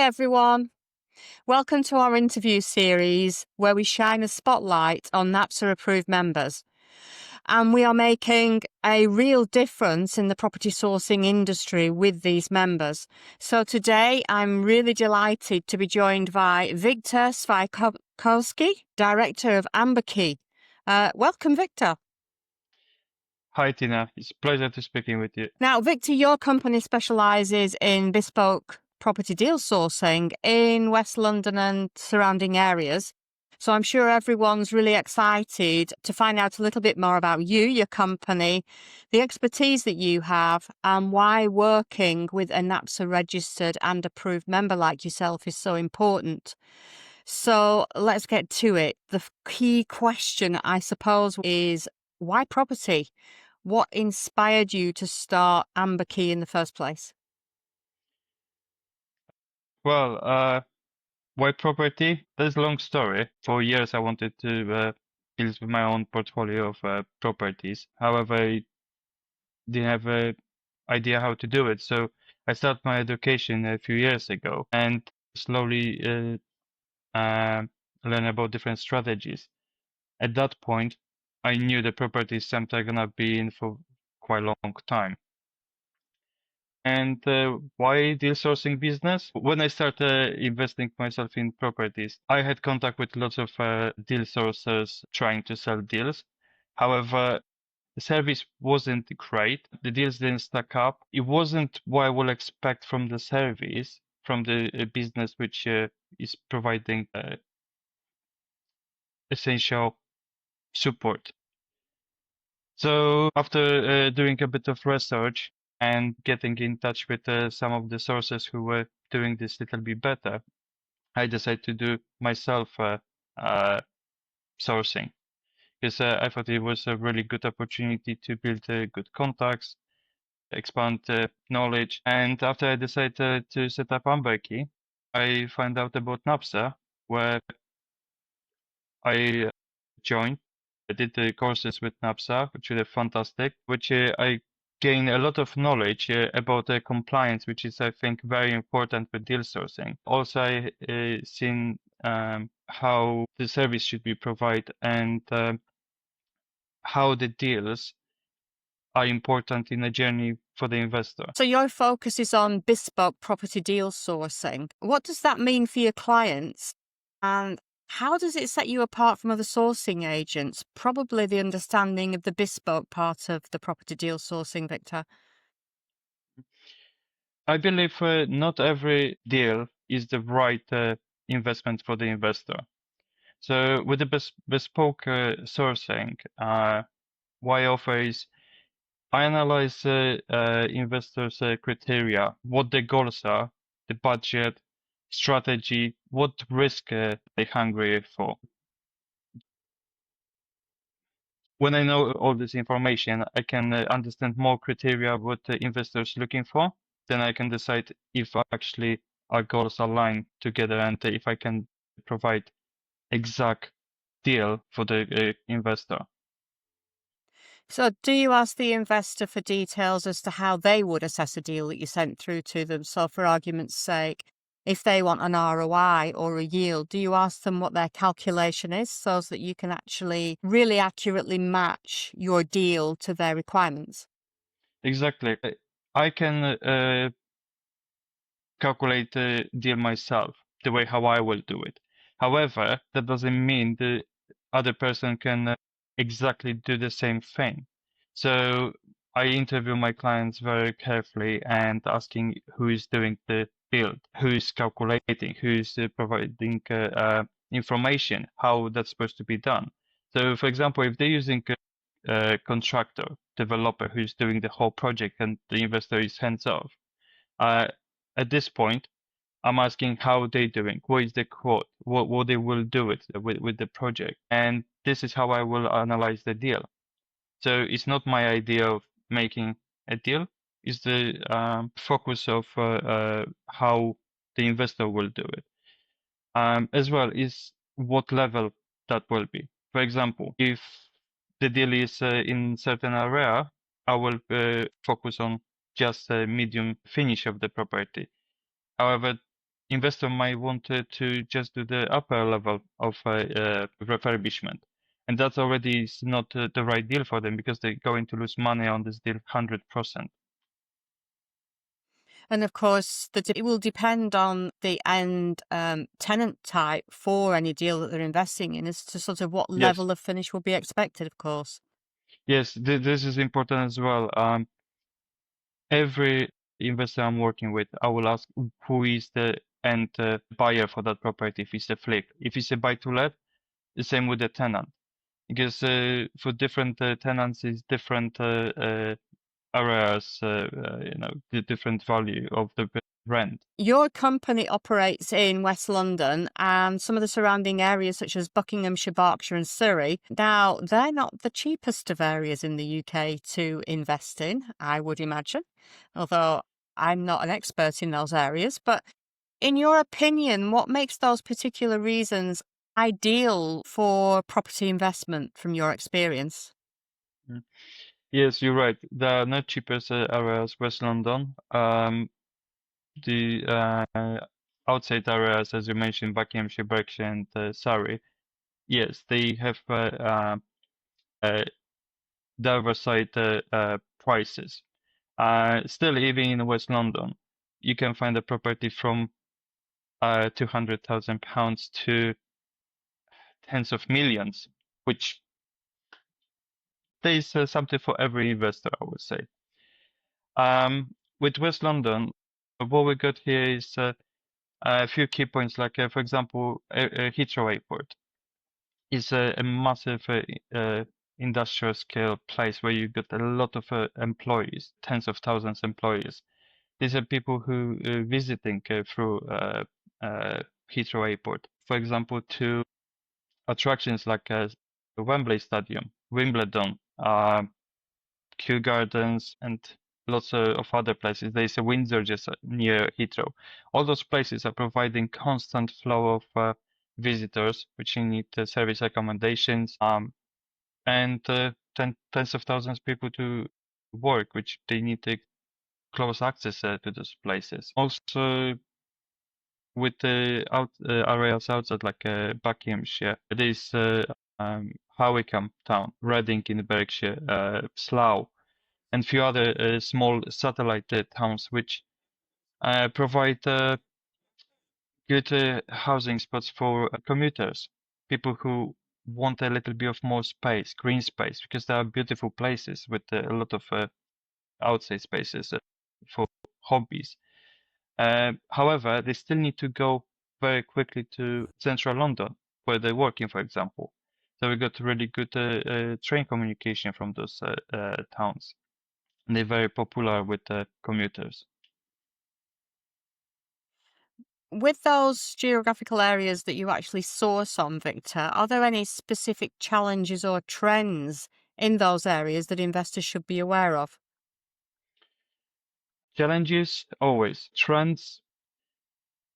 everyone. Welcome to our interview series where we shine a spotlight on NAPSA-approved members. And we are making a real difference in the property sourcing industry with these members. So today I'm really delighted to be joined by Wiktor Swiatkowski, Director of Amber Key. Welcome, Wiktor. Hi, Tina. It's a pleasure to speaking with you. Now, Wiktor, your company specialises in bespoke property deal sourcing in West London and surrounding areas. So I'm sure everyone's really excited to find out a little bit more about you, your company, the expertise that you have, and why working with a NAPSA registered and approved member like yourself is so important. So let's get to it. The key question, I suppose, is why property? What inspired you to start Amber Key in the first place? Well, why property? That's a long story. For years, I wanted to build my own portfolio of properties. However, I didn't have an idea how to do it. So I started my education a few years ago and slowly learn about different strategies. At that point, I knew the property is something I'm gonna be in for quite a long time. And why deal sourcing business? When I started investing myself in properties, I had contact with lots of deal sourcers trying to sell deals. However, the service wasn't great. The deals didn't stack up. It wasn't what I would expect from the service, from the business which is providing essential support. So after doing a bit of research and getting in touch with some of the sources who were doing this little bit better, I decided to do myself sourcing because I thought it was a really good opportunity to build good contacts, expand knowledge. And after I decided to set up Amber Key, I found out about NAPSA, where I joined. I did the courses with NAPSA, which were fantastic, which I gained a lot of knowledge about compliance, which is, I think, very important for deal sourcing. Also, I seen how the service should be provided and how the deals are important in the journey for the investor. So your focus is on bespoke property deal sourcing. What does that mean for your clients? And how does it set you apart from other sourcing agents? Probably the understanding of the bespoke part of the property deal sourcing, Wiktor. I believe not every deal is the right investment for the investor. So with the bespoke sourcing, what I offer is I analyze investors' criteria, what their goals are, the budget, strategy, what risk they're hungry for. When I know all this information, I can understand more criteria what the investors looking for. Then I can decide if actually our goals align together and if I can provide exact deal for the investor. So do you ask the investor for details as to how they would assess a deal that you sent through to them? So for argument's sake, if they want an ROI or a yield, do you ask them what their calculation is so that you can actually really accurately match your deal to their requirements? Exactly. I can calculate the deal myself, the way how I will do it. However, that doesn't mean the other person can exactly do the same thing. So I interview my clients very carefully and asking who is doing the build, who is calculating, who is providing information, how that's supposed to be done. So, for example, if they're using a contractor, developer who's doing the whole project and the investor is hands off, at this point, I'm asking how they're doing, what is the quote, what they will do with the project. And this is how I will analyze the deal. So it's not my idea of making a deal, it's the focus of how the investor will do it. As well is what level that will be. For example, if the deal is in certain area, I will focus on just a medium finish of the property. However, investor might want to just do the upper level of refurbishment. And that already is not the right deal for them because they're going to lose money on this deal 100%. And of course, it will depend on the end tenant type for any deal that they're investing in as to sort of what Yes, level of finish will be expected, of course. yes, this is important as well. Every investor I'm working with, I will ask who is the end buyer for that property. If it's a flip, if it's a buy to let, the same with the tenant, because for different tenants is different areas, the different value of the rent. Your company operates in West London and some of the surrounding areas, such as Buckinghamshire, Berkshire, and Surrey. Now, they're not the cheapest of areas in the UK to invest in, I would imagine, although I'm not an expert in those areas. But in your opinion, what makes those particular reasons ideal for property investment from your experience? Mm. Yes, you're right. The not cheapest areas, West London. The outside areas, as you mentioned, Buckinghamshire, Berkshire, and Surrey. Yes, they have uh, diversified prices. Still, even in West London, you can find a property from £200,000 to tens of millions, which there is something for every investor, I would say. With West London, what we got here is a few key points, like for example, Heathrow Airport is a massive industrial scale place where you get a lot of employees, tens of thousands of employees. These are people who visiting through Heathrow Airport. For example, to attractions like Wembley Stadium, Wimbledon, Kew Gardens, and lots of other places. There is a Windsor just near Heathrow. All those places are providing constant flow of visitors, which need service accommodations, and tens of thousands of people to work, which they need close access to those places. Also, with the areas outside like Buckinghamshire, there is Howickham town, Reading in Berkshire, Slough, and few other small satellite towns which provide good housing spots for commuters, people who want a little bit of more space, green space, because there are beautiful places with a lot of outside spaces for hobbies. However, they still need to go very quickly to central London, where they're working, for example. So we got really good train communication from those towns. And they're very popular with commuters. With those geographical areas that you actually source on, Victor, are there any specific challenges or trends in those areas that investors should be aware of? Challenges, always. Trends,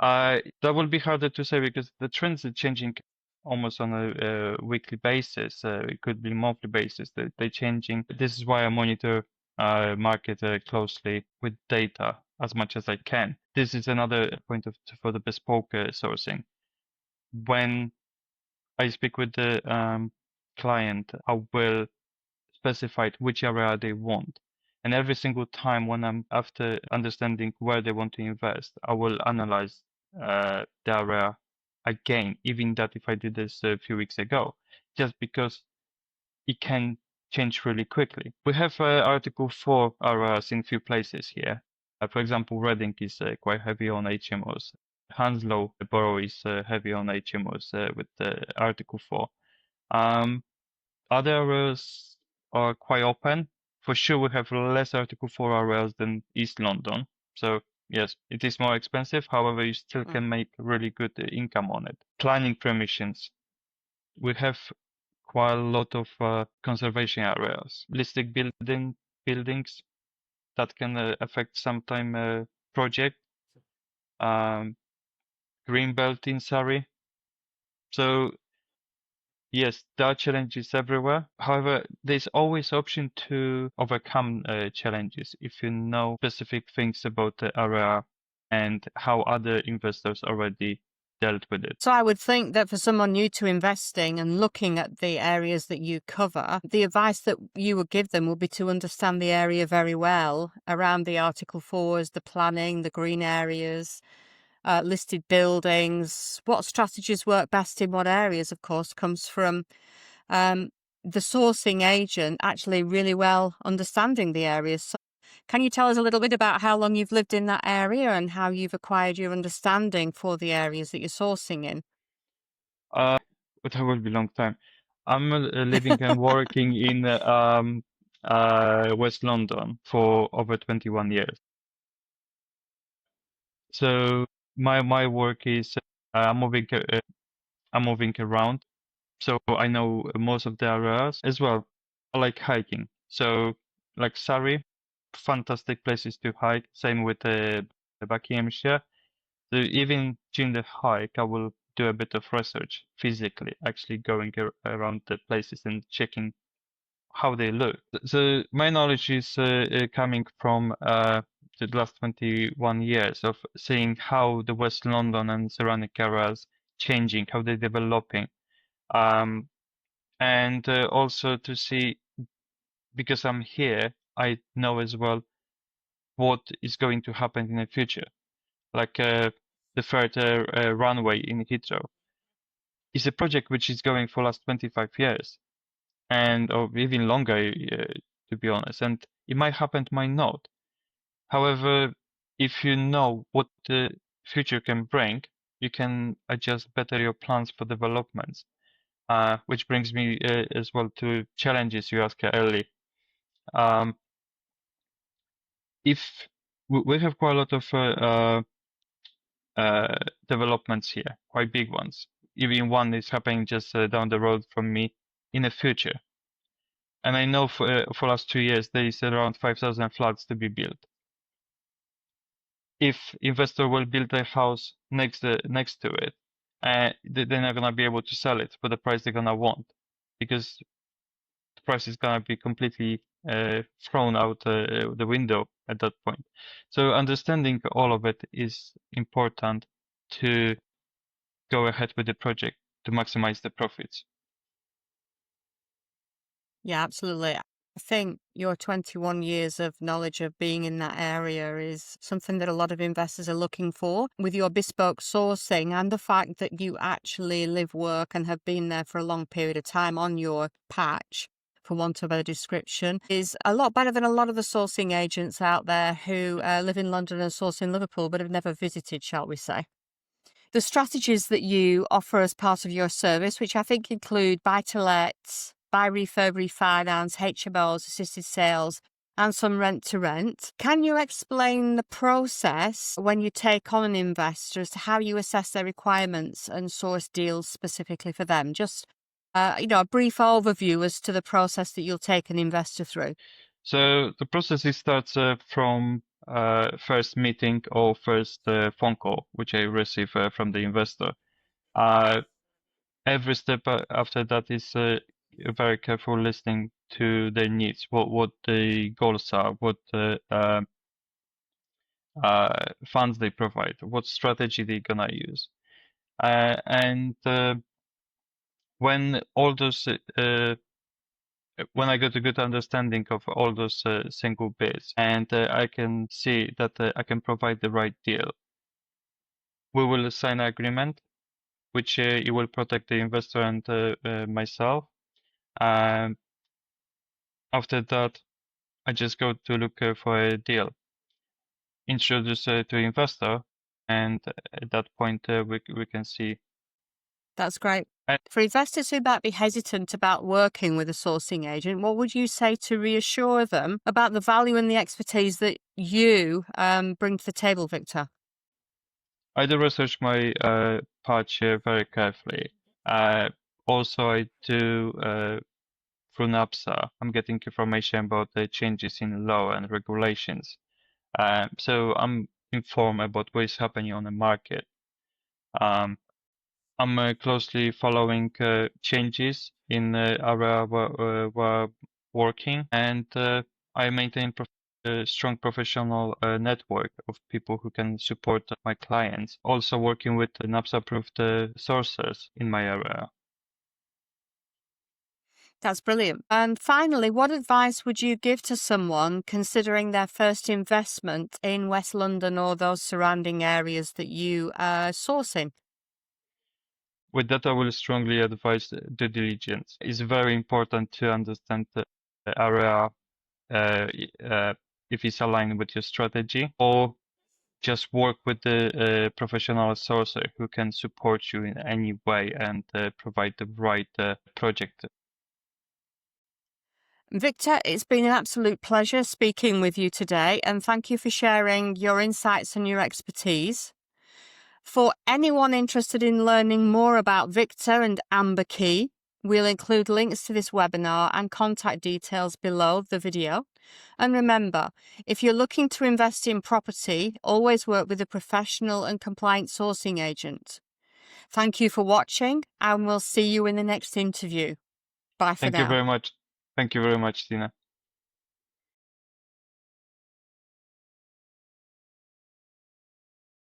that will be harder to say because the trends are changing almost on a weekly basis. It could be monthly basis. They're changing. This is why I monitor market closely with data as much as I can. This is another point for the bespoke sourcing. When I speak with the client, I will specify which area they want. And every single time when I'm after understanding where they want to invest, I will analyze the area again, even that if I did this a few weeks ago, just because it can change really quickly. We have Article 4 areas in few places here. For example, Reading is quite heavy on HMOs. Hounslow Borough is heavy on HMOs with Article 4. Other areas are quite open. For sure, we have less Article 4 areas than East London. So yes, it is more expensive. However, you still can make really good income on it. Planning permissions. We have quite a lot of conservation areas, listed buildings that can affect sometime project. Greenbelt in Surrey. So yes, there are challenges everywhere. However, there's always option to overcome challenges if you know specific things about the area and how other investors already dealt with it. So I would think that for someone new to investing and looking at the areas that you cover, the advice that you would give them would be to understand the area very well around the Article 4s, the planning, the green areas, listed buildings, what strategies work best in what areas, of course, comes from the sourcing agent actually really well understanding the areas. So can you tell us a little bit about how long you've lived in that area and how you've acquired your understanding for the areas that you're sourcing in? It will be a long time. I'm living and working in West London for over 21 years. So my work is I'm moving around, so I know most of the areas as well. I like hiking, so like Surrey, fantastic places to hike. Same with Buckinghamshire. So even during the hike, I will do a bit of research physically, actually going around the places and checking how they look. So my knowledge is coming from the last 21 years of seeing how the West London and surrounding areas changing, how they're developing, um, and also to see, because I'm here, I know as well what is going to happen in the future. Like the third runway in Heathrow is a project which is going for last 25 years, and or even longer, to be honest. And it might happen, it might not. However, if you know what the future can bring, you can adjust better your plans for developments. Which brings me as well to challenges you asked earlier. Um, if we have quite a lot of developments here, quite big ones. Even one is happening just down the road from me in the future. And I know for last 2 years there is around 5,000 flats to be built. If investor will build a house next to it, they're not gonna be able to sell it for the price they're gonna want, because the price is gonna be completely thrown out the window at that point. So understanding all of it is important to go ahead with the project to maximize the profits. Yeah, absolutely. I think your 21 years of knowledge of being in that area is something that a lot of investors are looking for. With your bespoke sourcing and the fact that you actually live, work, and have been there for a long period of time on your patch, for want of a description, is a lot better than a lot of the sourcing agents out there who live in London and source in Liverpool but have never visited, shall we say. The strategies that you offer as part of your service, which I think include buy-to-let, buy-refurbish-refinance, HMOs, assisted sales, and some rent-to-rent. Can you explain the process when you take on an investor as to how you assess their requirements and source deals specifically for them? Just a brief overview as to the process that you'll take an investor through. So the process starts from first meeting or first phone call, which I receive from the investor. Every step after that is very careful listening to their needs, what the goals are, what funds they provide, what strategy they're gonna use, and when all those when I get a good understanding of all those single bits, and I can see that I can provide the right deal, we will sign an agreement, which it will protect the investor and myself. Um, After that, I just go to look for a deal, introduce to investor, and at that point we can see. That's great. And For investors who might be hesitant about working with a sourcing agent, what would you say to reassure them about the value and the expertise that you bring to the table, Wiktor? I do research my patch very carefully. Also, I do through NAPSA. I'm getting information about the changes in law and regulations. So I'm informed about what is happening on the market. I'm closely following changes in area where we're working, and I maintain a strong professional network of people who can support my clients. Also working with NAPSA-approved sources in my area. That's brilliant. And finally, what advice would you give to someone considering their first investment in West London or those surrounding areas that you are sourcing? With that, I will strongly advise due diligence. It's very important to understand the area, if it's aligned with your strategy, or just work with the professional sourcer who can support you in any way and provide the right project. Wiktor, it's been an absolute pleasure speaking with you today, and thank you for sharing your insights and your expertise. For anyone interested in learning more about Wiktor and Amber Key, we'll include links to this webinar and contact details below the video. And remember, if you're looking to invest in property, always work with a professional and compliant sourcing agent. Thank you for watching, and we'll see you in the next interview. Bye for now. Thank you very much. Thank you very much, Tina.